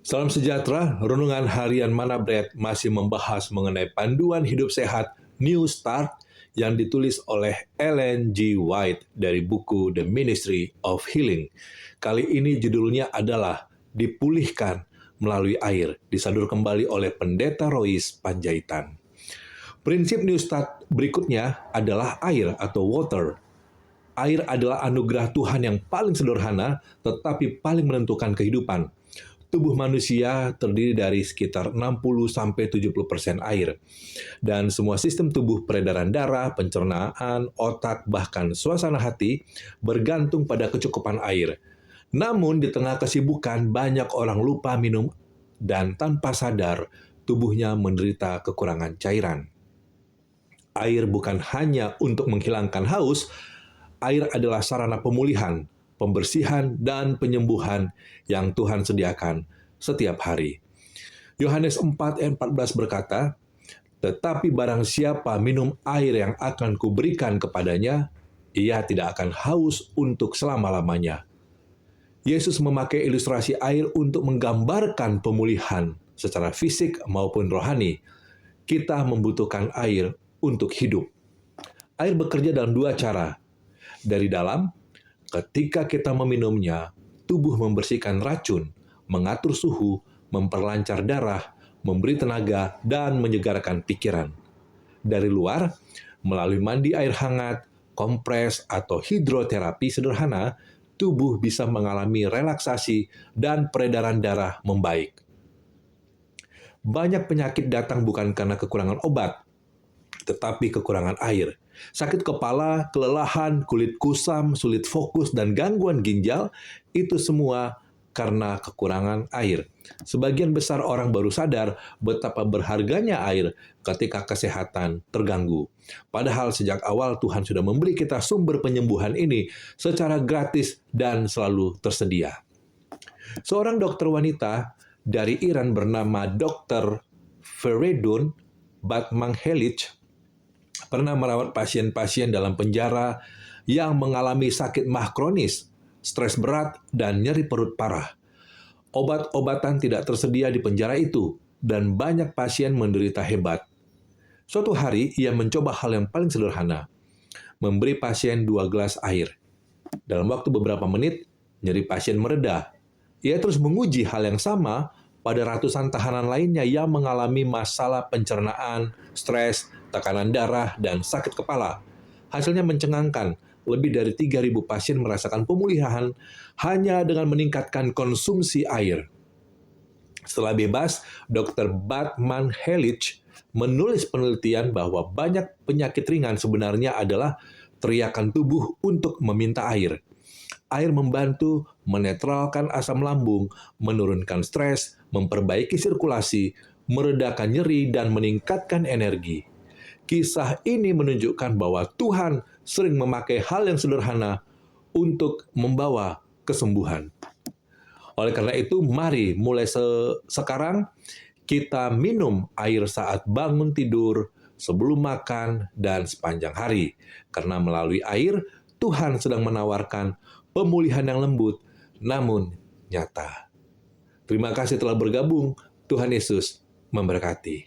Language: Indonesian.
Salam sejahtera, renungan harian Mana Bread masih membahas mengenai panduan hidup sehat New Start yang ditulis oleh Ellen G. White dari buku The Ministry of Healing. Kali ini judulnya adalah Dipulihkan Melalui Air, disadur kembali oleh Pendeta Rois Panjaitan. Prinsip New Start berikutnya adalah air atau water. Air adalah anugerah Tuhan yang paling sederhana tetapi paling menentukan kehidupan. Tubuh manusia terdiri dari sekitar 60-70% air. Dan semua sistem tubuh, peredaran darah, pencernaan, otak, bahkan suasana hati bergantung pada kecukupan air. Namun di tengah kesibukan banyak orang lupa minum dan tanpa sadar tubuhnya menderita kekurangan cairan. Air bukan hanya untuk menghilangkan haus, air adalah sarana pemulihan, pembersihan, dan penyembuhan yang Tuhan sediakan setiap hari. Yohanes 4 ayat 14 berkata, "Tetapi barang siapa minum air yang akan kuberikan kepadanya, ia tidak akan haus untuk selama-lamanya." Yesus memakai ilustrasi air untuk menggambarkan pemulihan secara fisik maupun rohani. Kita membutuhkan air untuk hidup. Air bekerja dalam dua cara. Dari dalam, ketika kita meminumnya, tubuh membersihkan racun, mengatur suhu, memperlancar darah, memberi tenaga, dan menyegarkan pikiran. Dari luar, melalui mandi air hangat, kompres, atau hidroterapi sederhana, tubuh bisa mengalami relaksasi dan peredaran darah membaik. Banyak penyakit datang bukan karena kekurangan obat, tetapi kekurangan air. Sakit kepala, kelelahan, kulit kusam, sulit fokus, dan gangguan ginjal, itu semua karena kekurangan air. Sebagian besar orang baru sadar betapa berharganya air ketika kesehatan terganggu. Padahal sejak awal Tuhan sudah memberi kita sumber penyembuhan ini secara gratis dan selalu tersedia. Seorang dokter wanita dari Iran bernama Dr. Feridun Batmanghelidj pernah merawat pasien-pasien dalam penjara yang mengalami sakit mah kronis, stres berat, dan nyeri perut parah. Obat-obatan tidak tersedia di penjara itu, dan banyak pasien menderita hebat. Suatu hari, ia mencoba hal yang paling sederhana, memberi pasien 2 gelas air. Dalam waktu beberapa menit, nyeri pasien mereda. Ia terus menguji hal yang sama pada ratusan tahanan lainnya yang mengalami masalah pencernaan, stres, tekanan darah, dan sakit kepala. Hasilnya mencengangkan, lebih dari 3.000 pasien merasakan pemulihan hanya dengan meningkatkan konsumsi air. Setelah bebas, Dr. Batmanghelidj menulis penelitian bahwa banyak penyakit ringan sebenarnya adalah teriakan tubuh untuk meminta air. Air membantu menetralkan asam lambung, menurunkan stres, memperbaiki sirkulasi, meredakan nyeri, dan meningkatkan energi. Kisah ini menunjukkan bahwa Tuhan sering memakai hal yang sederhana untuk membawa kesembuhan. Oleh karena itu, mari mulai sekarang kita minum air saat bangun tidur, sebelum makan, dan sepanjang hari. Karena melalui air, Tuhan sedang menawarkan pemulihan yang lembut, namun nyata. Terima kasih telah bergabung. Tuhan Yesus memberkati.